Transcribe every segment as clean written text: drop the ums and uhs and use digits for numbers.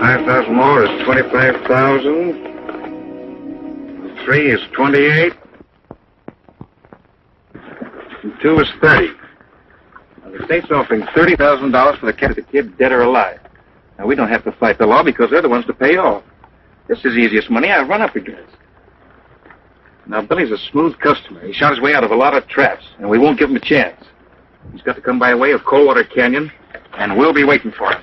5,000 more is 25,000. 3 is 28. And 2 is 30. Now, the state's offering $30,000 for the kid, dead or alive. Now, we don't have to fight the law because they're the ones to pay off. This is the easiest money I've run up against. Now, Billy's a smooth customer. He shot his way out of a lot of traps, and we won't give him a chance. He's got to come by way of Coldwater Canyon, and we'll be waiting for him.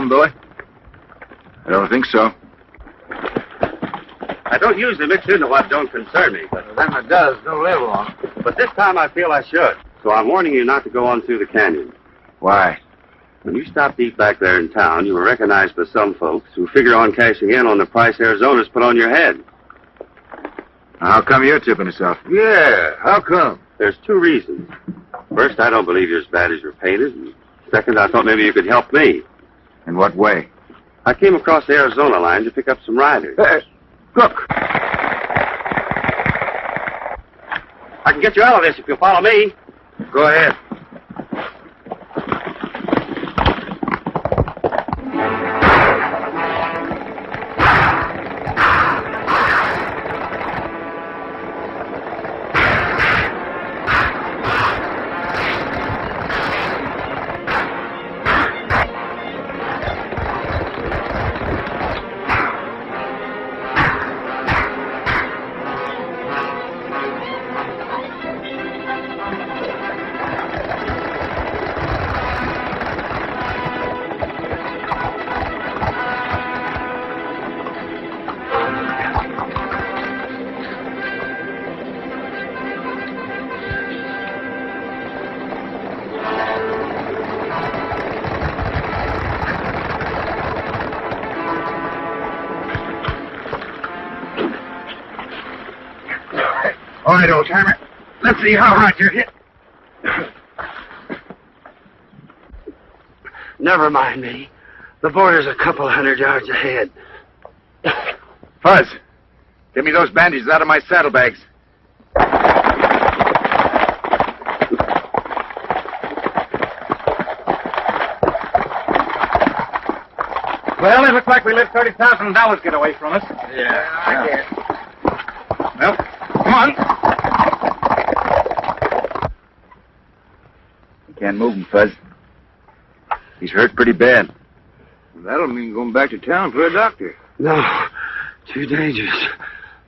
Billy? I don't think so. I don't usually mix into what don't concern me, but when it does, don't live long. But this time I feel I should. So I'm warning you not to go on through the canyon. Why? When you stop deep back there in town, you were recognized by some folks who figure on cashing in on the price Arizona's put on your head. Now, how come you're tipping us off? Yeah, how come? There's 2 reasons. First, I don't believe you're as bad as you're painted. And second, I thought maybe you could help me. In what way? I came across the Arizona line to pick up some riders. Look. I can get you out of this if you'll follow me. Go ahead. All right, old timer. Let's see how hard you're hit. Never mind me. The border's a couple 100 yards ahead. Fuzz, get me those bandages out of my saddlebags. Well, it looks like we let $30,000 get away from us. Yeah, I guess. Well, come on. You can't move him, Fuzz. He's hurt pretty bad. That'll mean going back to town for a doctor. No, too dangerous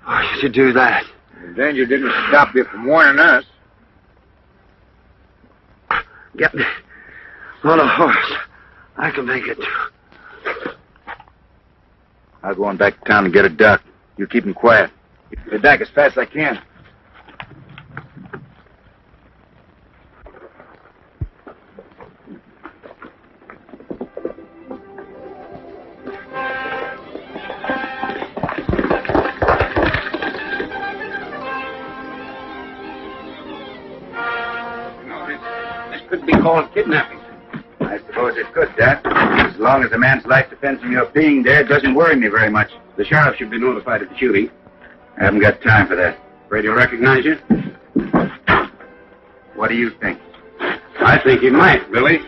for you to do that. The danger didn't stop you from warning us. Get me on a horse. I can make it. I'll go on back to town and get a doc. You keep him quiet. Get back as fast as I can. This could be called kidnapping. I suppose it could, Dad. As long as a man's life depends on your being there, it doesn't worry me very much. The sheriff should be notified of the shooting. I haven't got time for that. Afraid he'll recognize you? What do you think? I think he might, Billy.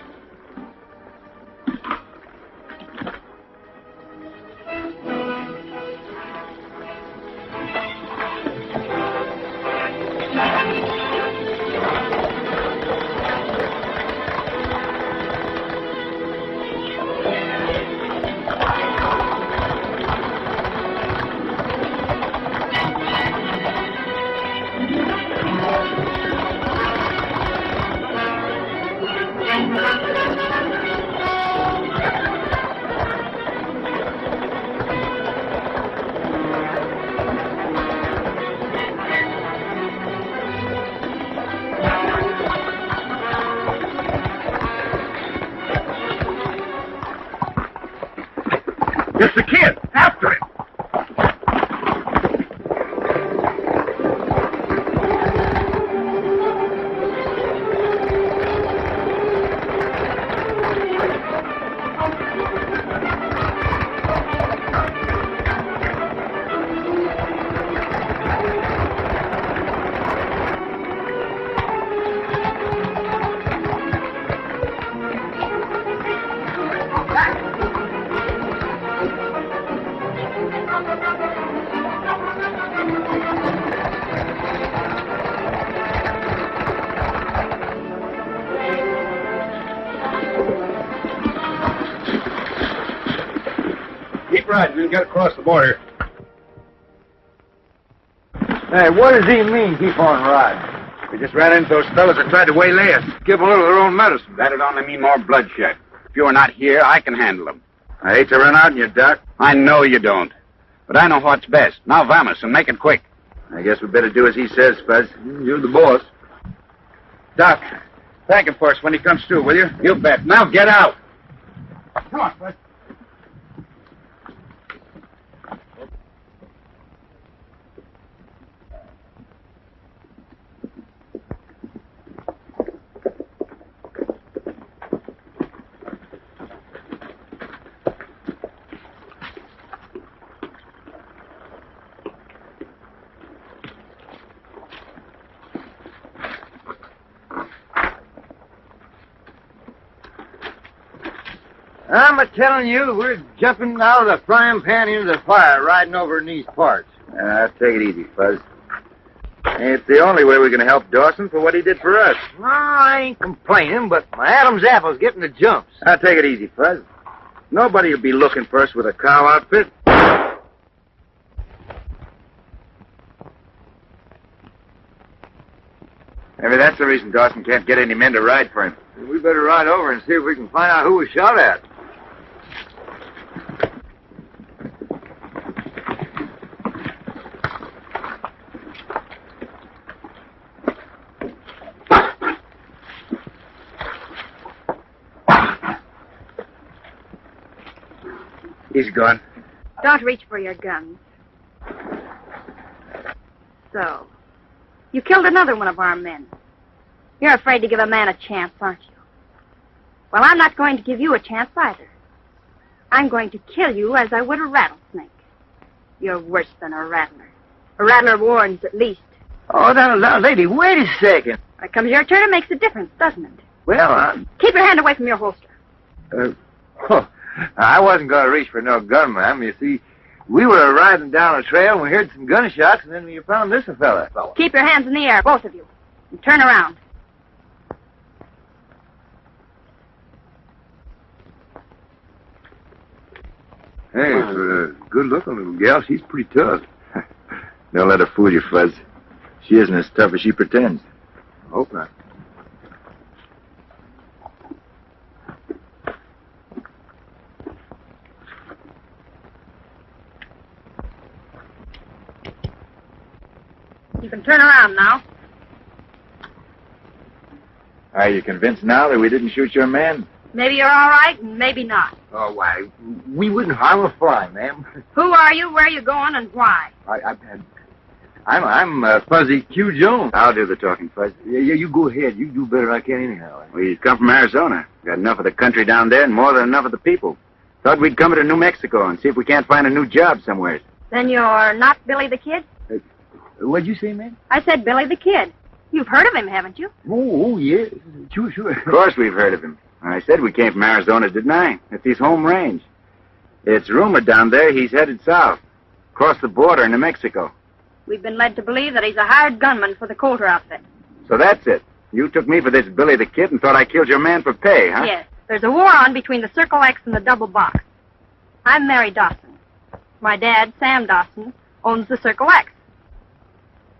It's the kid! After him! right. We can get across the border. Hey, what does he mean, keep on riding? We just ran into those fellas that tried to waylay us. Give a little of their own medicine. That'd only mean more bloodshed. If you're not here, I can handle them. I hate to run out on you, Doc. I know you don't. But I know what's best. Now vamos and make it quick. I guess we better do as he says, Fuzz. You're the boss. Doc, thank him for us when he comes through, will you? You bet. Now get out. Come on, Fuzz. I'm a-telling you, we're jumping out of the frying pan into the fire, riding over in these parts. Take it easy, Fuzz. It's the only way we're going to help Dawson for what he did for us. No, I ain't complaining, but my Adam's apple's getting the jumps. Take it easy, Fuzz. Nobody will be looking for us with a cow outfit. Maybe that's the reason Dawson can't get any men to ride for him. We better ride over and see if we can find out who was shot at. He's gone. Don't reach for your guns. So, you killed another one of our men. You're afraid to give a man a chance, aren't you? Well, I'm not going to give you a chance either. I'm going to kill you as I would a rattlesnake. You're worse than a rattler. A rattler warns, at least. Oh, now, lady, wait a second. When it comes your turn, it makes a difference, doesn't it? Well, Keep your hand away from your holster. I wasn't going to reach for no gun, ma'am. You see, we were riding down a trail and we heard some gunshots, and then you found this fella. Keep your hands in the air, both of you. And turn around. Hey, for a good-looking little gal, she's pretty tough. Don't let her fool you, Fuzz. She isn't as tough as she pretends. I hope not. You can turn around now. Are you convinced now that we didn't shoot your man? Maybe you're all right, and maybe not. Oh, why, we wouldn't harm a fly, ma'am. Who are you, where are you going, and why? I'm Fuzzy Q. Jones. I'll do the talking, Fuzz. Yeah, you go ahead. You do better than I can anyhow. We come from Arizona. Got enough of the country down there and more than enough of the people. Thought we'd come to New Mexico and see if we can't find a new job somewhere. Then you're not Billy the Kid? What'd you say, ma'am? I said Billy the Kid. You've heard of him, haven't you? Oh, yeah. Sure. Of course we've heard of him. I said we came from Arizona, didn't I? It's his home range. It's rumored down there he's headed south, across the border into Mexico. We've been led to believe that he's a hired gunman for the Colter outfit. So that's it. You took me for this Billy the Kid and thought I killed your man for pay, huh? Yes. There's a war on between the Circle X and the Double Box. I'm Mary Dawson. My dad, Sam Dawson, owns the Circle X.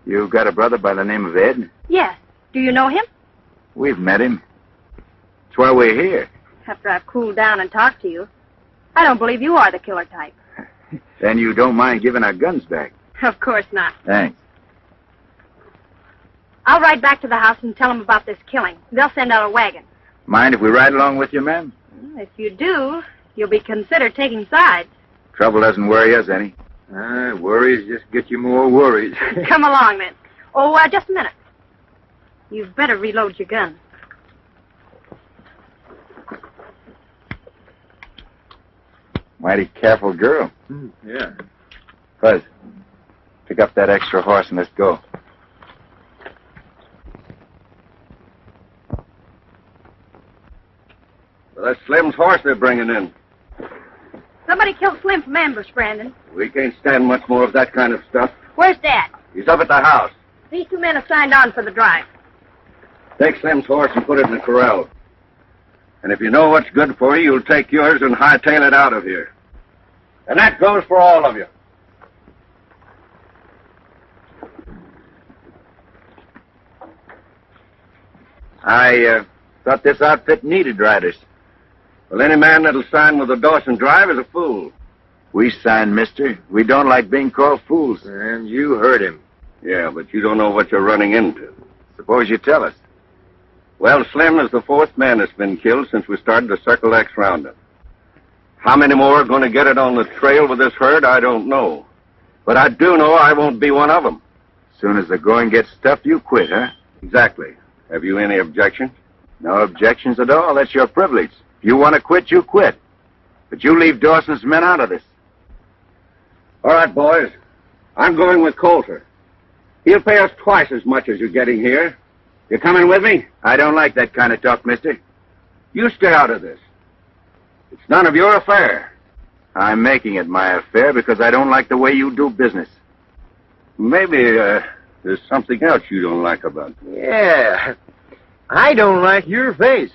You've got a brother by the name of Ed? Yes. Do you know him? We've met him. That's why we're here. After I've cooled down and talked to you, I don't believe you are the killer type. Then you don't mind giving our guns back? Of course not. Thanks. I'll ride back to the house and tell them about this killing. They'll send out a wagon. Mind if we ride along with you, ma'am? If you do, you'll be considered taking sides. Trouble doesn't worry us any. Worries just get you more worries. Come along, then. Oh, just a minute. You'd better reload your gun. Mighty careful girl. Yeah. Fuzz, pick up that extra horse and let's go. Well, that's Slim's horse they're bringing in. Somebody killed Slim from ambush, Brandon. We can't stand much more of that kind of stuff. Where's Dad? He's up at the house. These two men have signed on for the drive. Take Slim's horse and put it in the corral. And if you know what's good for you, you'll take yours and hightail it out of here. And that goes for all of you. I thought this outfit needed riders. Well, any man that'll sign with the Dawson drive is a fool. We signed, mister. We don't like being called fools. And you heard him. Yeah, but you don't know what you're running into. Suppose you tell us. Well, Slim is the fourth man that's been killed since we started the Circle X roundup. How many more are going to get it on the trail with this herd, I don't know. But I do know I won't be one of them. Soon as the going gets tough, you quit, huh? Exactly. Have you any objections? No objections at all. That's your privilege. If you want to quit, you quit. But you leave Dawson's men out of this. All right, boys. I'm going with Colter. He'll pay us twice as much as you're getting here. You coming with me? I don't like that kind of talk, mister. You stay out of this. It's none of your affair. I'm making it my affair because I don't like the way you do business. Maybe there's something else you don't like about me. Yeah. I don't like your face.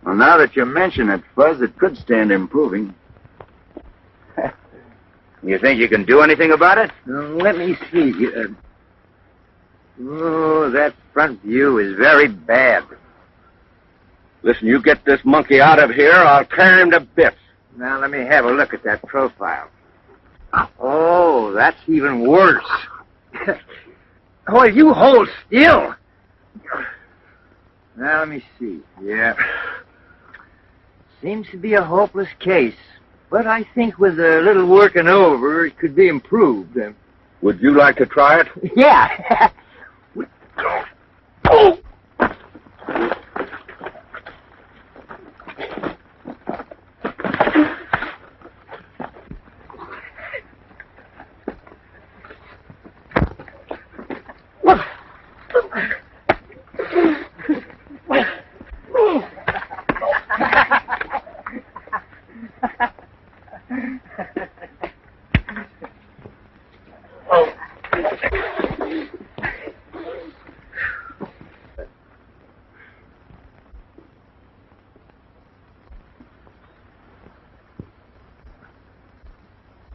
Well, now that you mention it, Fuzz, it could stand improving. You think you can do anything about it? Let me see. That front view is very bad. Listen, you get this monkey out of here, I'll tear him to bits. Now, let me have a look at that profile. Oh, that's even worse. Oh, you hold still. Now, let me see. Yeah. Seems to be a hopeless case. But I think with a little working over, it could be improved. Would you like to try it? Yeah. Oh!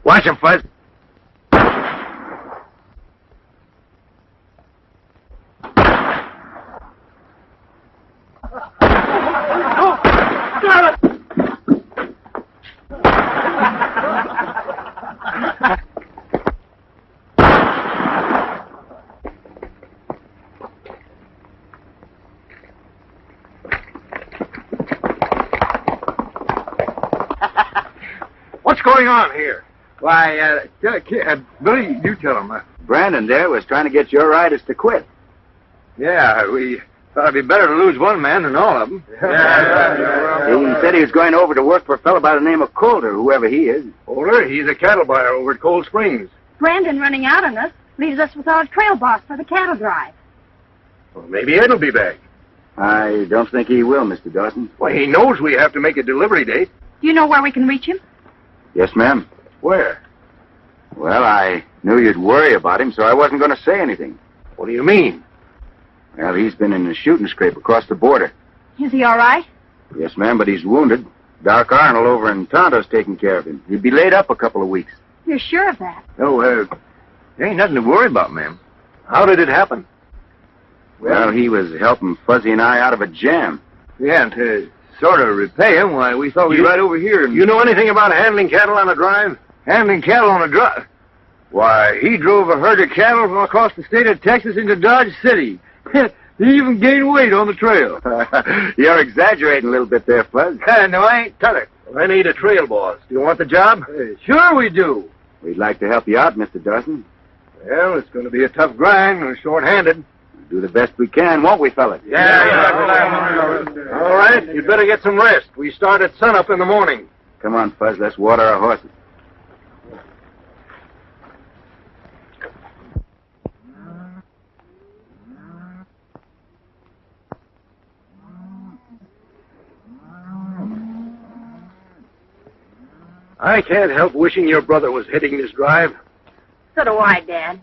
Watch him, Fuzz. What's going on here? Why, Billy, you tell him. Brandon there was trying to get your riders to quit. Yeah, we thought it'd be better to lose one man than all of them. He said he was going over to work for a fellow by the name of Colter, whoever he is. Colter, he's a cattle buyer over at Cold Springs. Brandon running out on us leaves us without a trail boss for the cattle drive. Well, maybe Ed'll be back. I don't think he will, Mr. Dawson. Well, he knows we have to make a delivery date. Do you know where we can reach him? Yes, ma'am. Where? Well, I knew you'd worry about him, so I wasn't going to say anything. What do you mean? Well, he's been in a shooting scrape across the border. Is he all right? Yes, ma'am, but he's wounded. Doc Arnold over in Tonto's taking care of him. He'd be laid up a couple of weeks. You're sure of that? Oh, there ain't nothing to worry about, ma'am. How did it happen? Well, he was helping Fuzzy and I out of a jam. Yeah, and to sort of repay him, why, we thought we'd ride over here and... You know anything about handling cattle on a drive? Handling cattle on a drive? Why, he drove a herd of cattle from across the state of Texas into Dodge City. He even gained weight on the trail. You're exaggerating a little bit there, Fuzz. No, I ain't. Tell it. Well, I need a trail boss. Do you want the job? Sure we do. We'd like to help you out, Mr. Dawson. Well, it's going to be a tough grind. We're short-handed. We'll do the best we can, won't we, fella? Yeah. All right, you'd better get some rest. We start at sunup in the morning. Come on, Fuzz, let's water our horses. I can't help wishing your brother was hitting this drive. So do I, Dad.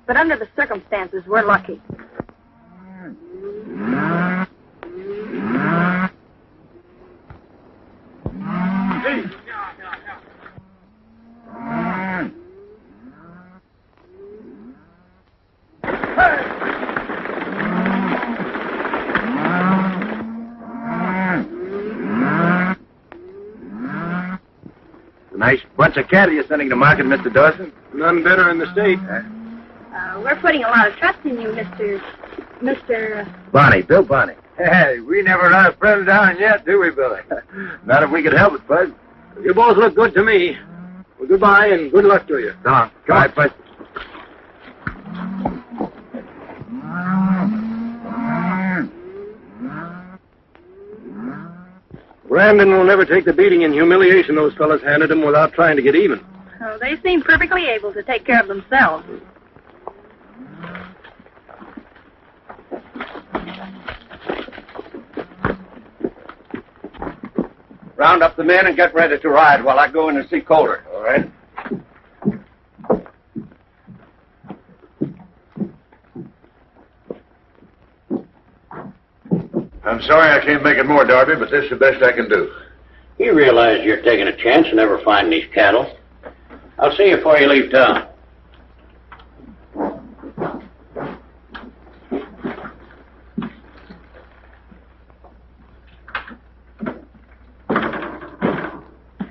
But under the circumstances, we're lucky. Nice bunch of cattle you're sending to market, Mr. Dawson. None better in the state. We're putting a lot of trust in you, Mr. Bonnie, Bill Bonnie. Hey, we never let a friend down yet, do we, Billy? Not if we could help it, Bud. You both look good to me. Well, goodbye and good luck to you. Come on. Come on, Bud. Brandon will never take the beating and humiliation those fellas handed him without trying to get even. Oh, they seem perfectly able to take care of themselves. Round up the men and get ready to ride while I go in and see Colter. All right. I'm sorry I can't make it more, Darby, but this is the best I can do. You realize you're taking a chance of never finding these cattle. I'll see you before you leave town.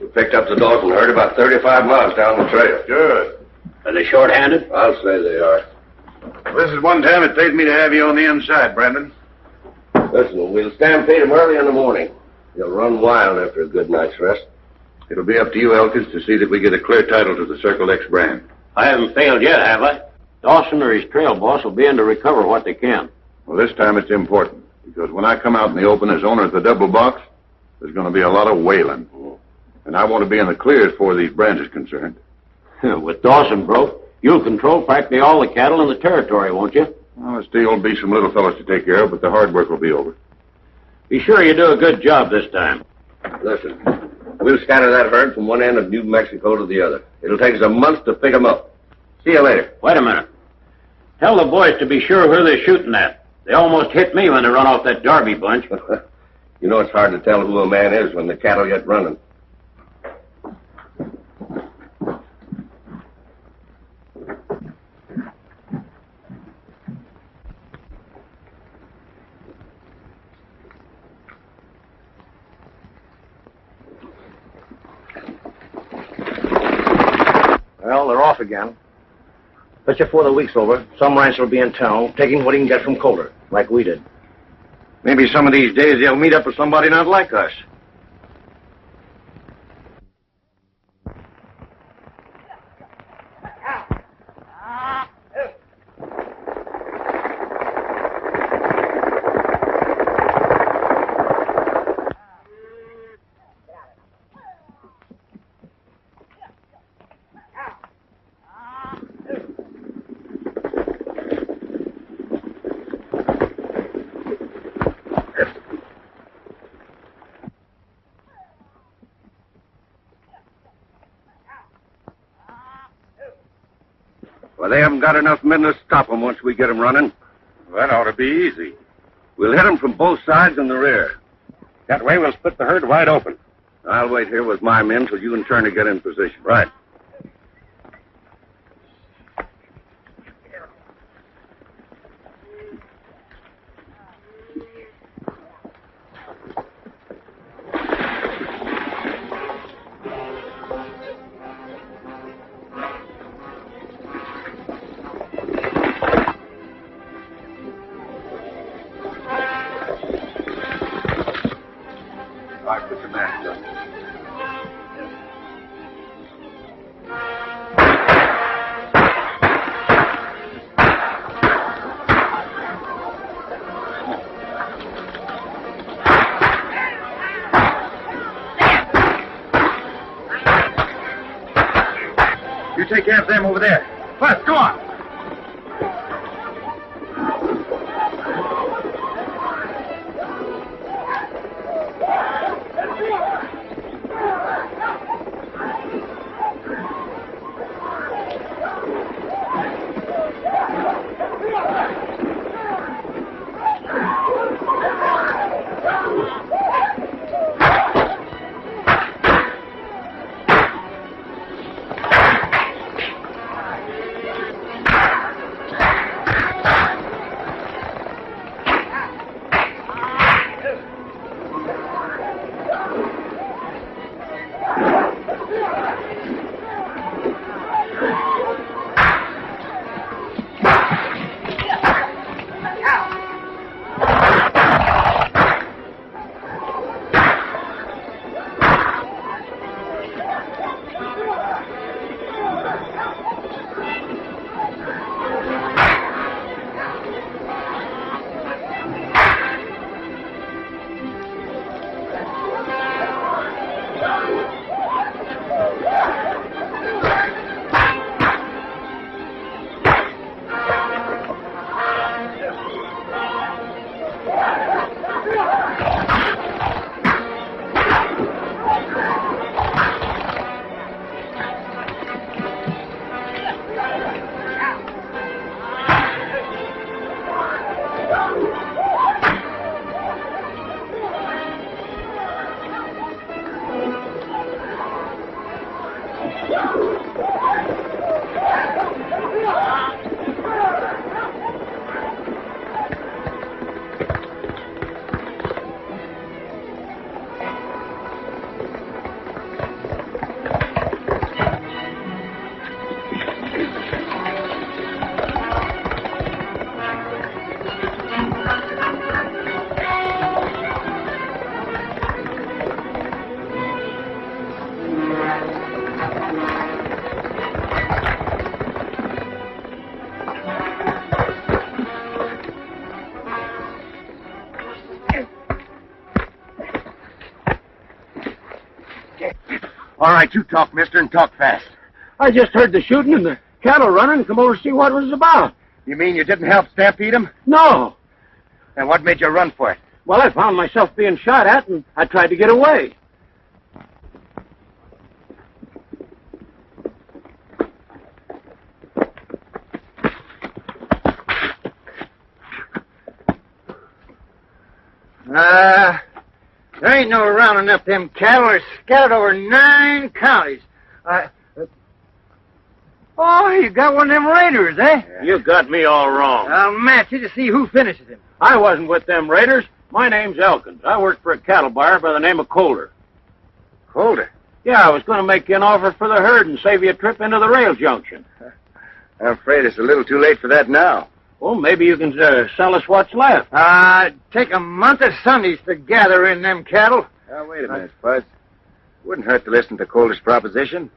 We picked up the Dawson herd about 35 miles down the trail. Good. Are they short-handed? I'll say they are. This is one time it paid me to have you on the inside, Brandon. Listen, we'll stampede him early in the morning. He'll run wild after a good night's rest. It'll be up to you, Elkins, to see that we get a clear title to the Circle X brand. I haven't failed yet, have I? Dawson or his trail boss will be in to recover what they can. Well, this time it's important, because when I come out in the open as owner of the double box, there's going to be a lot of wailing. And I want to be in the clear as far as these brands is concerned. With Dawson broke, you'll control practically all the cattle in the territory, won't you? Well, there still will be some little fellows to take care of, but the hard work will be over. Be sure you do a good job this time. Listen, we'll scatter that herd from one end of New Mexico to the other. It'll take us a month to pick 'em up. See you later. Wait a minute. Tell the boys to be sure where they're shooting at. They almost hit me when they run off that Darby bunch. You know it's hard to tell who a man is when the cattle get running. Well, they're off again. But before the week's over, some rancher will be in town, taking what he can get from Colter, like we did. Maybe some of these days they'll meet up with somebody not like us. Well, they haven't got enough men to stop 'em once we get 'em running. That ought to be easy. We'll hit 'em from both sides in the rear. That way we'll split the herd wide open. I'll wait here with my men till you and Turner get in position. Right. All right, put your mask on. You take care of them over there. First, go on. All right, you talk, mister, and talk fast. I just heard the shooting and the cattle running and come over to see what it was about. You mean you didn't help stampede him? No. And what made you run for it? Well, I found myself being shot at, and I tried to get away. There ain't no rounding up them cattle. They're scattered over 9 counties. Oh, you got one of them raiders, eh? You got me all wrong. I'll match you to see who finishes him. I wasn't with them raiders. My name's Elkins. I work for a cattle buyer by the name of Colter. Colter? Yeah, I was going to make you an offer for the herd and save you a trip into the rail junction. I'm afraid it's a little too late for that now. Well, maybe you can sell us what's left. Take a month of Sundays to gather in them cattle. Wait a minute, Fuzz. Wouldn't hurt to listen to Colter's proposition.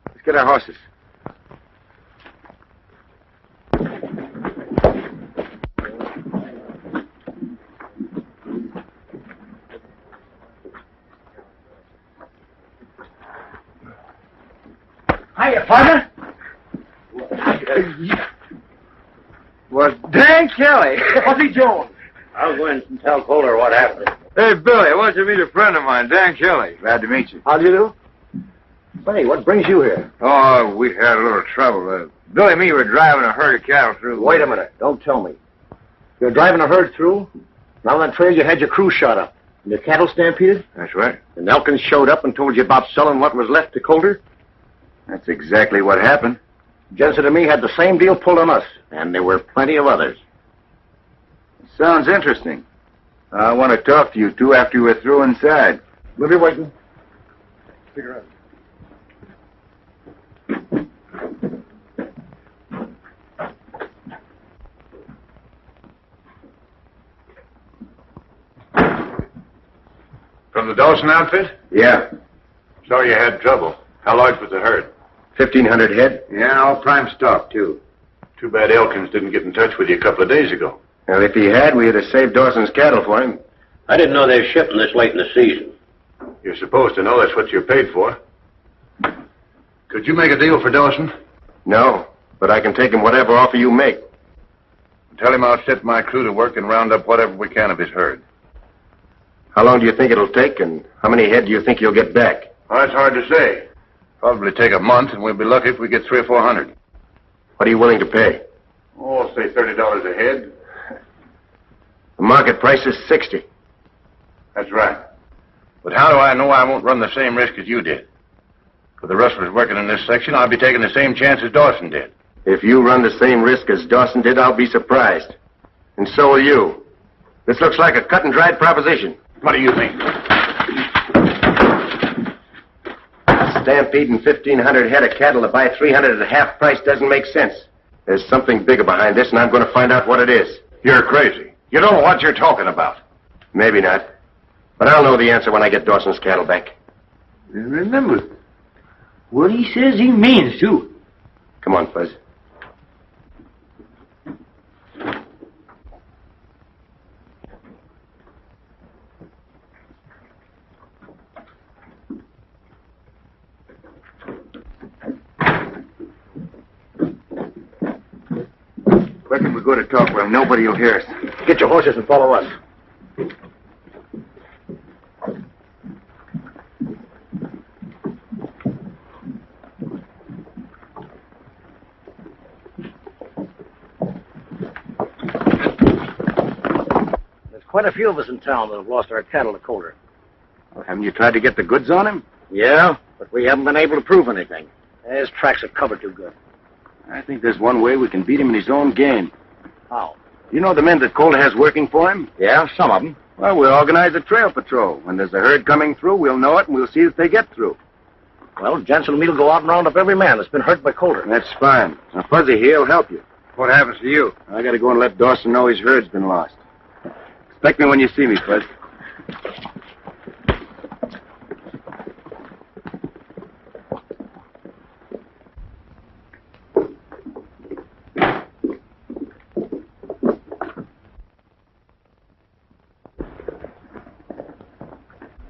Let's get our horses. Hiya, partner. Well, dang Kelly. What's he doing? I'll go in and tell Colter what happened. Hey, Billy, I want you to meet a friend of mine, Dan Kelly. Glad to meet you. How do you do? Say, what brings you here? Oh, we had a little trouble. Billy and me were driving a herd of cattle through. Wait a minute. Don't tell me. You're driving a herd through? Now on that trail you had your crew shot up. And your cattle stampeded? That's right. And Elkins showed up and told you about selling what was left to Colter? That's exactly what happened. Jensen and me had the same deal pulled on us, and there were plenty of others. Sounds interesting. I want to talk to you two after we're through inside. We'll be waiting. Figure out. From the Dawson outfit? Yeah. Sorry you had trouble. How large was the herd? 1,500 head. Yeah, all prime stock, too. Too bad Elkins didn't get in touch with you a couple of days ago. Well, if he had, we'd have saved Dawson's cattle for him. I didn't know they were shipping this late in the season. You're supposed to know that's what you're paid for. Could you make a deal for Dawson? No, but I can take him whatever offer you make. Tell him I'll set my crew to work and round up whatever we can of his herd. How long do you think it'll take, and how many head do you think you'll get back? Well, that's hard to say. Probably take a month, and we'll be lucky if we get 300 or 400. What are you willing to pay? Oh, say $30 a head. The market price is 60. That's right. But how do I know I won't run the same risk as you did? For the rustlers working in this section, I'll be taking the same chance as Dawson did. If you run the same risk as Dawson did, I'll be surprised. And so will you. This looks like a cut-and-dried proposition. What do you think? Stampeding 1,500 head of cattle to buy 300 at half price doesn't make sense. There's something bigger behind this, and I'm going to find out what it is. You're crazy. You don't know what you're talking about. Maybe not. But I'll know the answer when I get Dawson's cattle back. And remember, what he says he means, too. Come on, Fuzz. Reckon we're going to talk where nobody will hear us. Get your horses and follow us. There's quite a few of us in town that have lost our cattle to Colter. Haven't you tried to get the goods on him? Yeah? but we haven't been able to prove anything. His tracks are covered too good. I think there's one way we can beat him in his own game. How? You know the men that Colter has working for him? Yeah, some of them. Well, we'll organize a trail patrol. When there's a herd coming through, we'll know it, and we'll see if they get through. Well, Jensen and me'll go out and round up every man that's been hurt by Colter. That's fine. Now, Fuzzy here will help you. What happens to you? I gotta go and let Dawson know his herd's been lost. Expect me when you see me, Fuzz.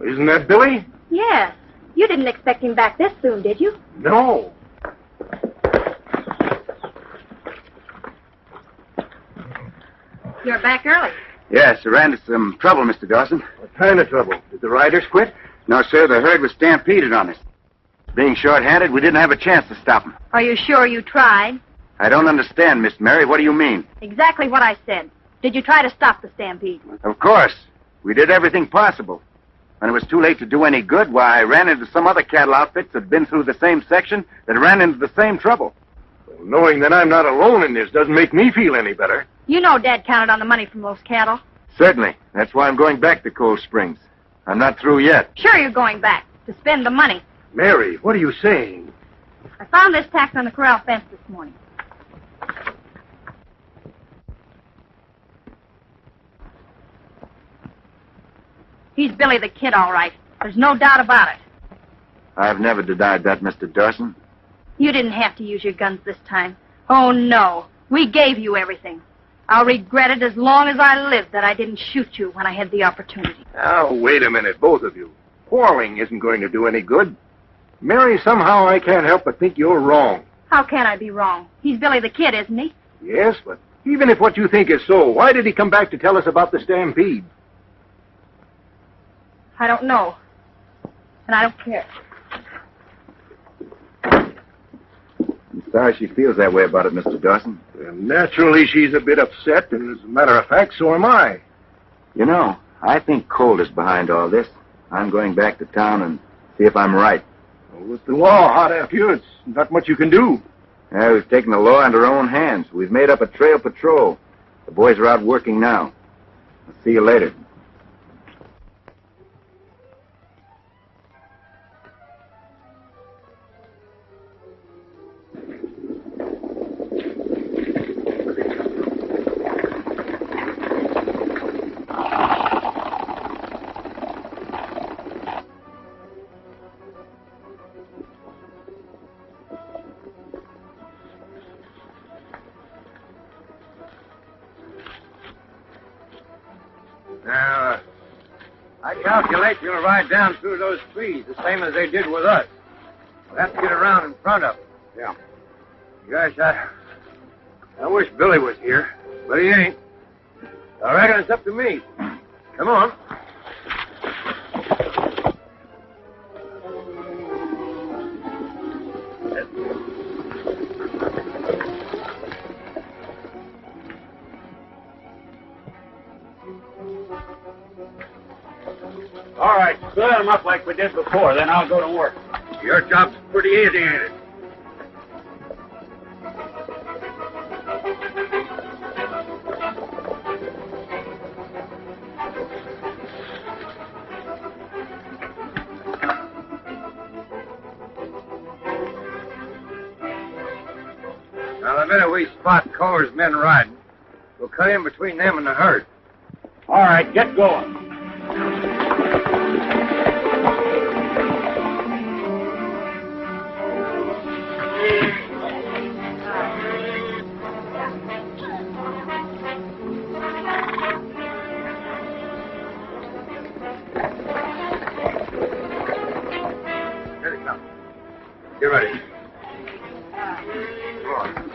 Isn't that Billy? Yes. You didn't expect him back this soon, did you? No. You're back early. Yes, I ran into some trouble, Mr. Dawson. What kind of trouble? Did the riders quit? No, sir, the herd was stampeded on us. Being short-handed, we didn't have a chance to stop them. Are you sure you tried? I don't understand, Miss Mary. What do you mean? Exactly what I said. Did you try to stop the stampede? Of course. We did everything possible. When it was too late to do any good, why, I ran into some other cattle outfits that had been through the same section that ran into the same trouble. Well, knowing that I'm not alone in this doesn't make me feel any better. You know Dad counted on the money from those cattle. Certainly. That's why I'm going back to Cold Springs. I'm not through yet. Sure you're going back to spend the money. Mary, what are you saying? I found this tacked on the corral fence this morning. He's Billy the Kid, all right. There's no doubt about it. I've never denied that, Mr. Dawson. You didn't have to use your guns this time. Oh, no. We gave you everything. I'll regret it as long as I live that I didn't shoot you when I had the opportunity. Now, wait a minute, both of you. Quarreling isn't going to do any good. Mary, somehow I can't help but think you're wrong. How can I be wrong? He's Billy the Kid, isn't he? Yes, but even if what you think is so, why did he come back to tell us about the stampede? I don't know. And I don't care. I'm sorry she feels that way about it, Mr. Dawson. Well, naturally, she's a bit upset, and as a matter of fact, so am I. You know, I think Colter's behind all this. I'm going back to town and see if I'm right. Well, with the law hot after you, it's not much you can do. Yeah, we've taken the law into our own hands. We've made up a trail patrol. The boys are out working now. I'll see you later. Now, I calculate you'll ride down through those trees the same as they did with us. We'll have to get around in front of them. Yeah. Gosh, I wish Billy was here, but he ain't. I reckon it's up to me. Come on. All right, fill them up like we did before, then I'll go to work. Your job's pretty easy, ain't it? Now, the minute we spot Colter's men riding, we'll cut in between them and the herd. All right, get going. Here they come. Get ready. Come on.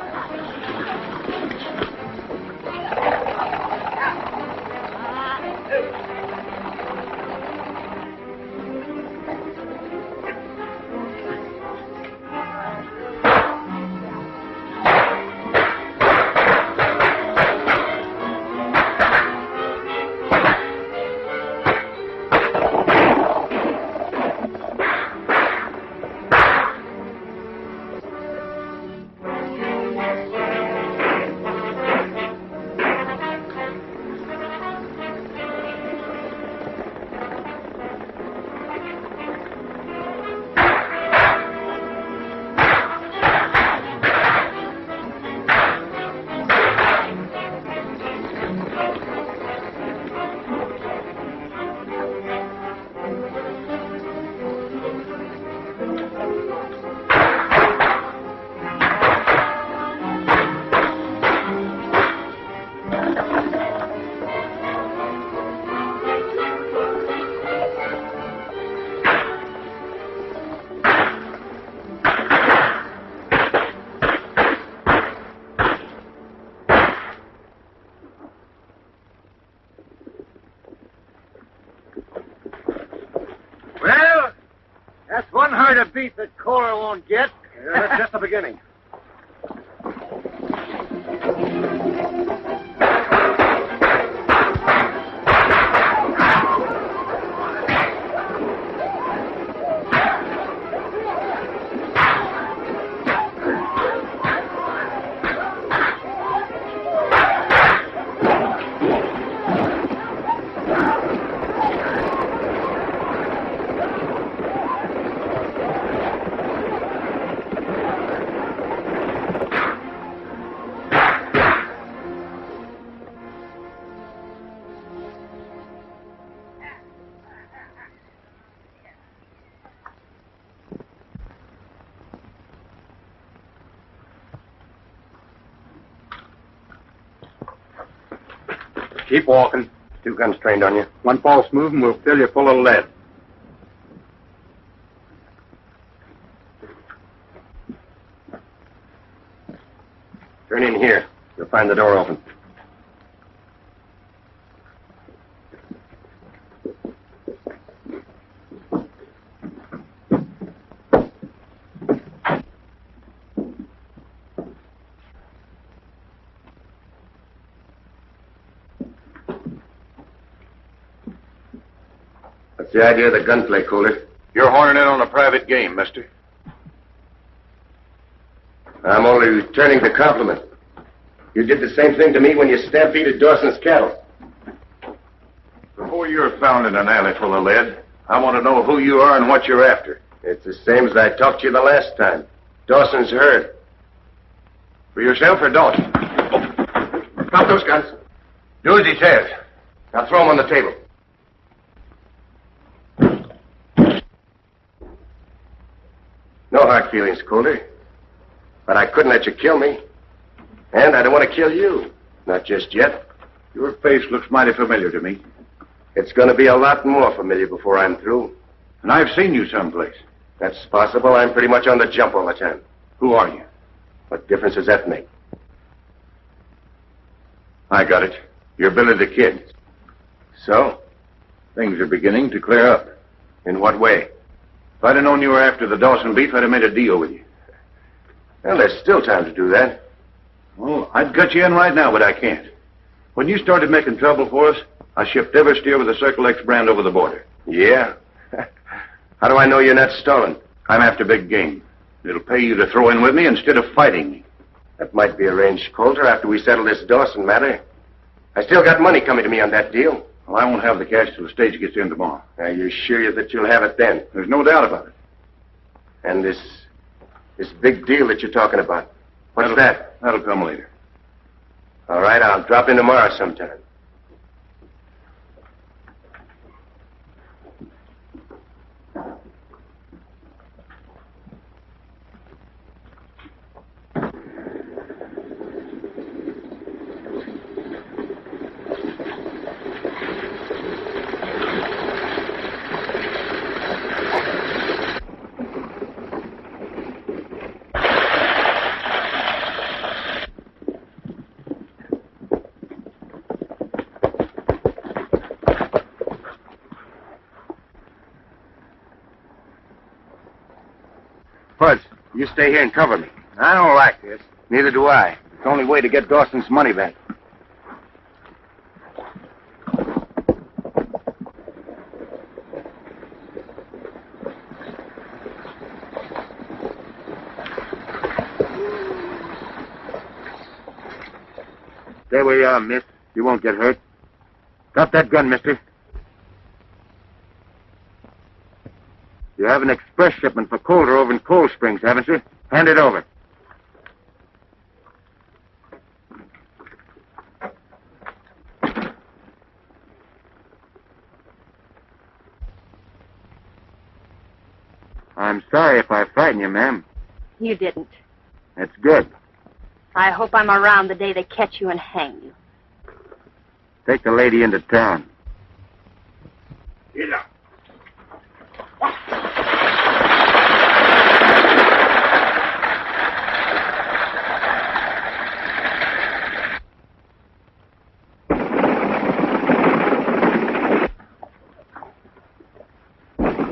unheard of beat that Colter won't get. That's just the beginning. Keep walking. 2 guns trained on you. One false move and we'll fill you full of lead. Turn in here. You'll find the door open. What's the idea of the gunplay, Colter? You're horning in on a private game, mister. I'm only returning the compliment. You did the same thing to me when you stampeded Dawson's cattle. Before you're found in an alley full of lead, I want to know who you are and what you're after. It's the same as I talked to you the last time. Dawson's herd. For yourself or Dawson? Drop those guns. Do as he says. Now throw them on the table. No hard feelings, Colter. But I couldn't let you kill me. And I don't want to kill you. Not just yet. Your face looks mighty familiar to me. It's going to be a lot more familiar before I'm through. And I've seen you someplace. That's possible. I'm pretty much on the jump all the time. Who are you? What difference does that make? I got it. You're Billy the Kid. So? Things are beginning to clear up. In what way? If I'd have known you were after the Dawson beef, I'd have made a deal with you. Well, there's still time to do that. Well, I'd cut you in right now, but I can't. When you started making trouble for us, I shipped every steer with the Circle X brand over the border. Yeah? How do I know you're not stolen? I'm after big game. It'll pay you to throw in with me instead of fighting me. That might be arranged, Colter, after we settle this Dawson matter. I still got money coming to me on that deal. Well, I won't have the cash till the stage gets in tomorrow. Are you sure that you'll have it then? There's no doubt about it. And this big deal that you're talking about, what's that? That'll come later. All right, I'll drop in tomorrow sometime. Fudge, you stay here and cover me. I don't like this. Neither do I. It's the only way to get Dawson's money back. Stay where you are, miss. You won't get hurt. Drop that gun, mister. You have an express shipment for Colter over in Cold Springs, haven't you? Hand it over. I'm sorry if I frighten you, ma'am. You didn't. That's good. I hope I'm around the day they catch you and hang you. Take the lady into town. Get up.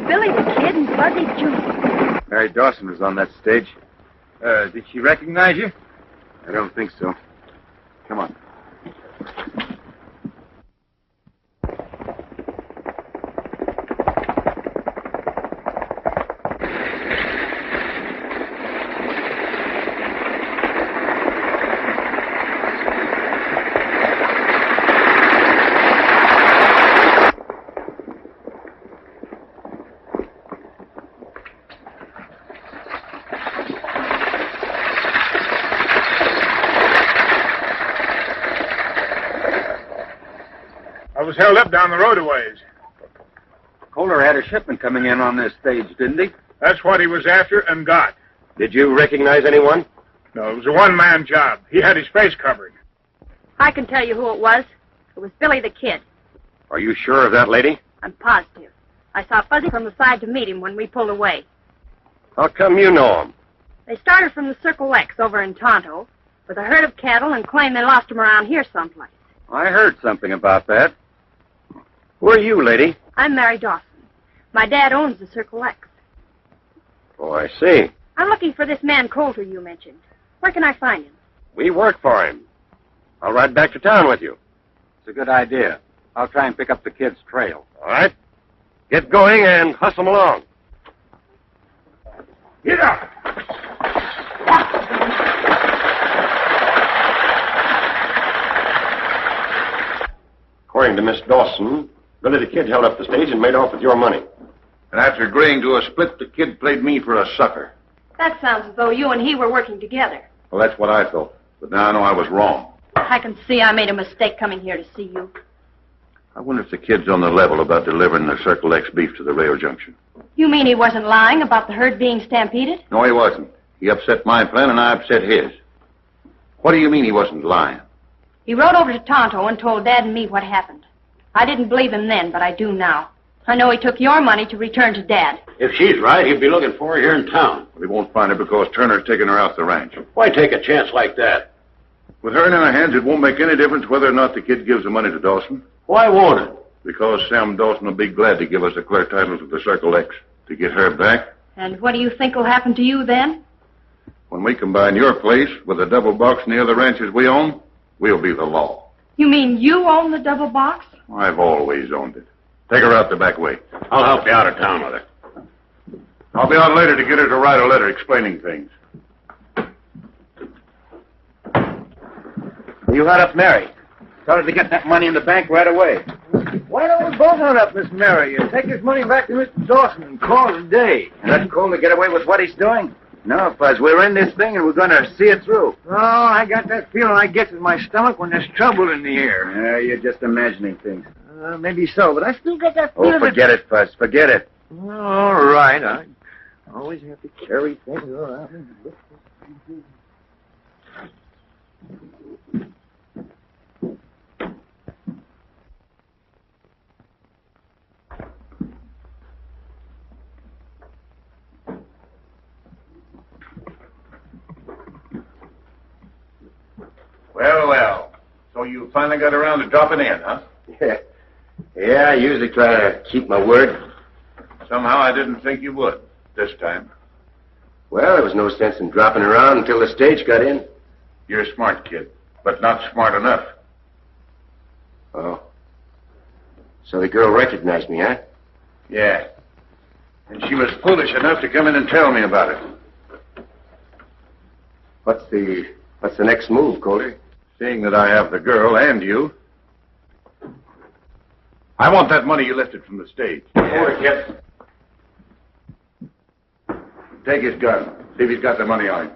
Billy the Kid and Fuzzy Junior. Mary Dawson was on that stage. Did she recognize you? I don't think so. Come on. I was held up down the road a ways. Colter had a shipment coming in on this stage, didn't he? That's what he was after and got. Did you recognize anyone? No, it was a one-man job. He had his face covered. I can tell you who it was. It was Billy the Kid. Are you sure of that, lady? I'm positive. I saw Fuzzy from the side to meet him when we pulled away. How come you know him? They started from the Circle X over in Tonto with a herd of cattle and claim they lost them around here someplace. I heard something about that. Who are you, lady? I'm Mary Dawson. My dad owns the Circle X. Oh, I see. I'm looking for this man Colter you mentioned. Where can I find him? We work for him. I'll ride back to town with you. It's a good idea. I'll try and pick up the kid's trail. All right? Get going and hustle him along. Get up! According to Miss Dawson, Billy the Kid held up the stage and made off with your money. And after agreeing to a split, the kid played me for a sucker. That sounds as though you and he were working together. Well, that's what I thought. But now I know I was wrong. I can see I made a mistake coming here to see you. I wonder if the kid's on the level about delivering the Circle X beef to the rail junction. You mean he wasn't lying about the herd being stampeded? No, he wasn't. He upset my plan and I upset his. What do you mean he wasn't lying? He rode over to Tonto and told Dad and me what happened. I didn't believe him then, but I do now. I know he took your money to return to Dad. If she's right, he'd be looking for her here in town. Well, he won't find her because Turner's taking her off the ranch. Why take a chance like that? With her in our hands, it won't make any difference whether or not the kid gives the money to Dawson. Why won't it? Because Sam Dawson will be glad to give us a clear title to the Circle X to get her back. And what do you think will happen to you then? When we combine your place with the double box and the other ranches we own, we'll be the law. You mean you own the double box? I've always owned it. Take her out the back way. I'll help you out of town with her. I'll be out later to get her to write a letter explaining things. You hunt up Mary. Tell her to get that money in the bank right away. Why don't we both hunt up Miss Mary and take his money back to Mr. Dawson and call it a day? Let Colter get away with what he's doing? No, Fuzz, we're in this thing and we're going to see it through. Oh, I got that feeling I get in my stomach when there's trouble in the air. Yeah, you're just imagining things. Maybe so, but I still get that Oh, feeling. forget it, Fuzz. Forget it. All right. I always have to carry things around. Well. So you finally got around to dropping in, huh? Yeah, I usually try to keep my word. Somehow I didn't think you would this time. Well, there was no sense in dropping around until the stage got in. You're a smart kid, but not smart enough. Oh. So the girl recognized me, huh? Yeah. And she was foolish enough to come in and tell me about it. What's the next move, Colter? Seeing that I have the girl and you, I want that money you lifted from the stage. Over, kid. Take his gun. See if he's got the money on him.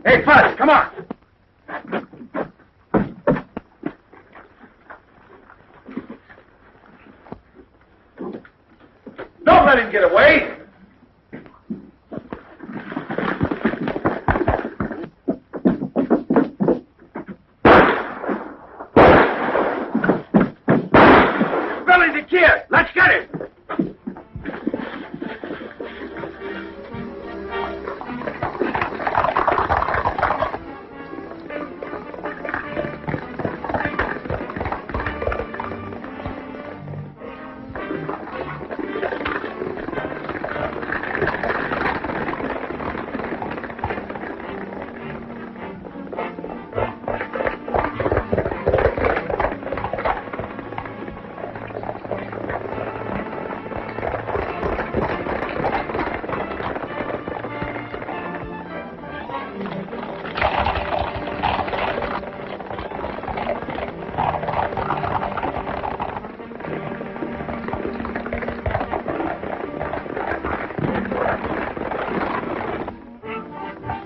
Hey, Buzz, come on. Don't let him get away. Billy the Kid, let's get him.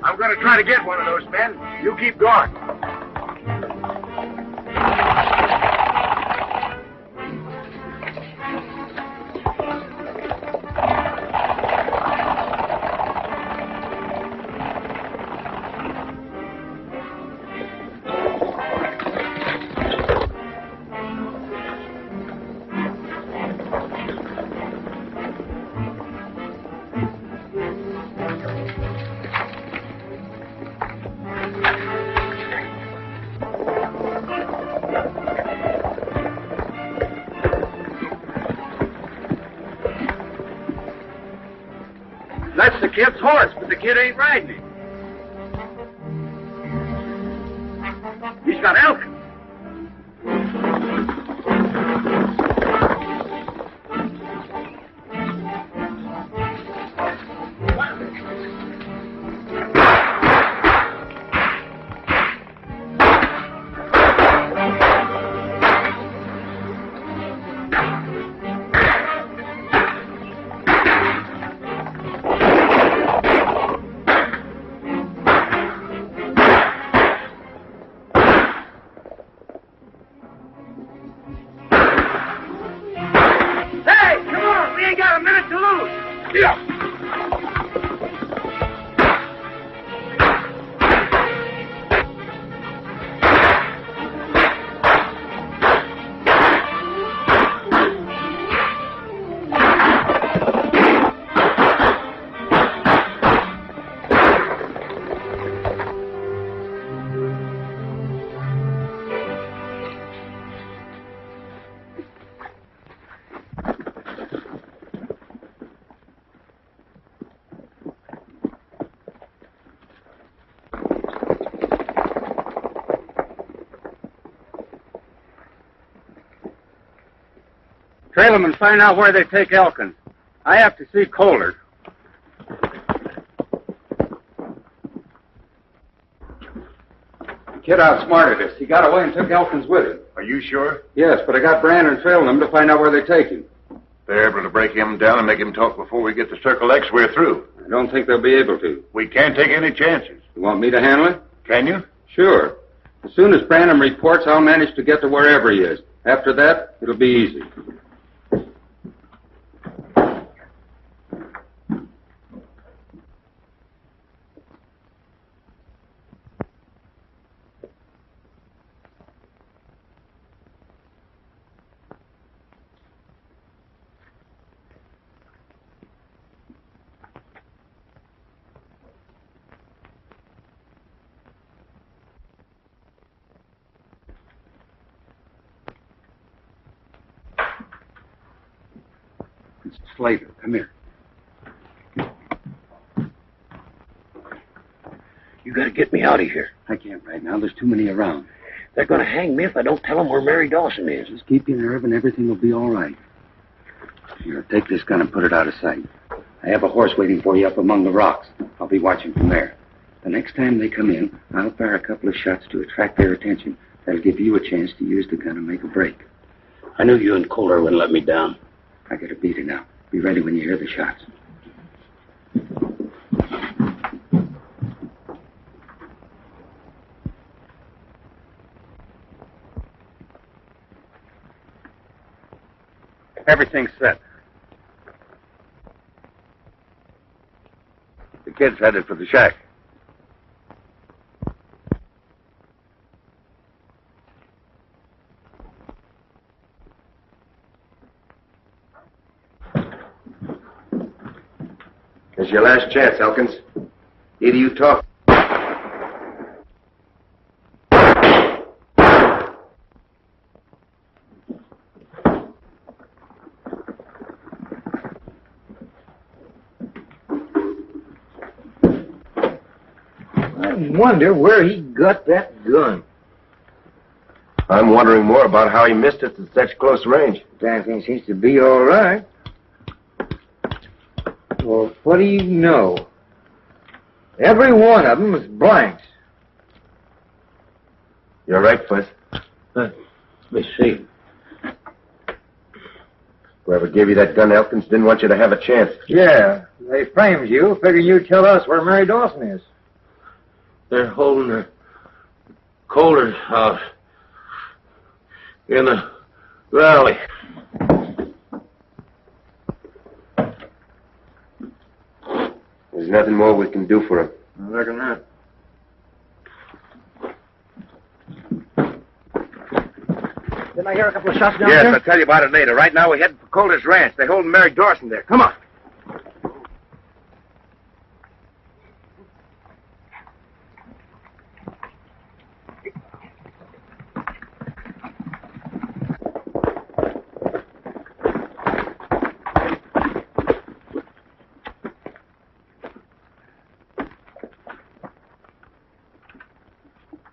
I'm going to try to get one of those men. You keep going. That's the kid's horse, but the kid ain't riding him. He's got elk. Trail them and find out where they take Elkins. I have to see Colter. The kid outsmarted us. He got away and took Elkins with him. Are you sure? Yes, but I got Brandon trailing them to find out where they take him. They're able to break him down and make him talk before we get to Circle X, we're through. I don't think they'll be able to. We can't take any chances. You want me to handle it? Can you? Sure. As soon as Brandon reports, I'll manage to get to wherever he is. After that, it'll be easy. Slater, come here. You gotta get me out of here. I can't right now. There's too many around. They're gonna hang me if I don't tell them where Mary Dawson is. Just keep your nerve and everything will be all right. Here, take this gun and put it out of sight. I have a horse waiting for you up among the rocks. I'll be watching from there. The next time they come in, I'll fire a couple of shots to attract their attention. That'll give you a chance to use the gun and make a break. I knew you and Colter wouldn't let me down. I gotta beat it now. Be ready when you hear the shots. Everything's set. The kid's headed for the shack. It's your last chance, Elkins. Either you talk. I wonder where he got that gun. I'm wondering more about how he missed it at such close range. Damn thing seems to be all right. Well, what do you know? Every one of them is blanks. You're right, Fuzz. Let me see. Whoever gave you that gun, Elkins, didn't want you to have a chance. Yeah, they framed you, figuring you'd tell us where Mary Dawson is. They're holding the Colter's house in the valley. There's nothing more we can do for him. I reckon not. Didn't I hear a couple of shots down Yes, there? I'll tell you about it later. Right now, we're heading for Colter's ranch. They're holding Mary Dawson there. Come on.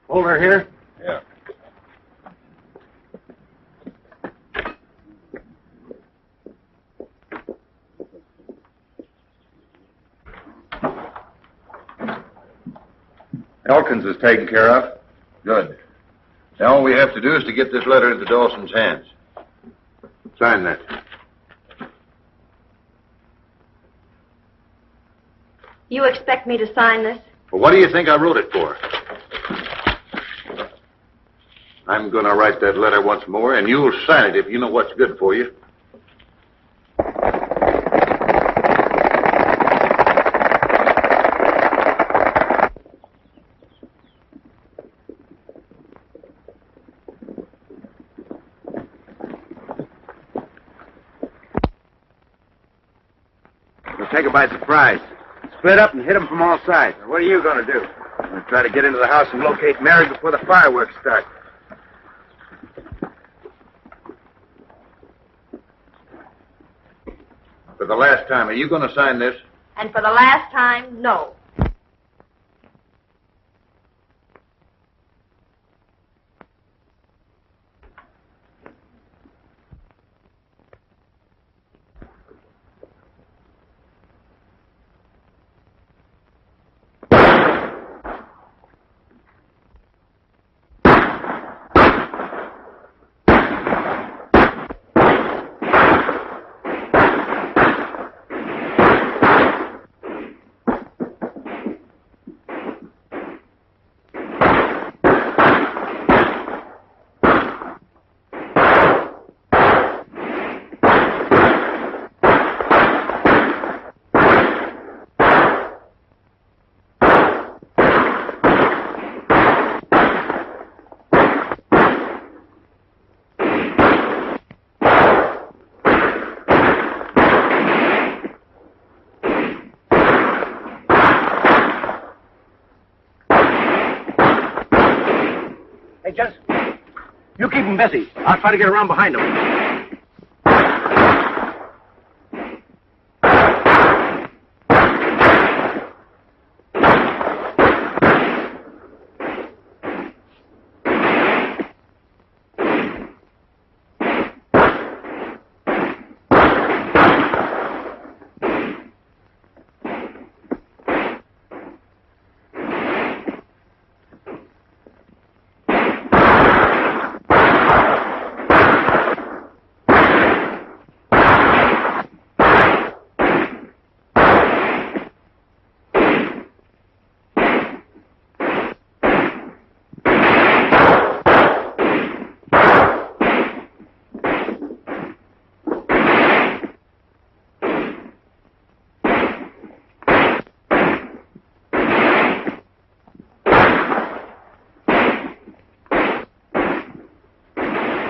Hold her here. Yeah. Elkins is taken care of. Good. Now all we have to do is to get this letter into Dawson's hands. Sign that. You expect me to sign this? Well, what do you think I wrote it for? I'm going to write that letter once more, and you'll sign it if you know what's good for you. We'll take her by surprise. Split up and hit them from all sides. What are you going to do? I'm going to try to get into the house and locate Mary before the fireworks start. For the last time, are you going to sign this? And for the last time, no. Hey, Jess, you keep him busy. I'll try to get around behind him.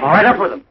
All right, up with them.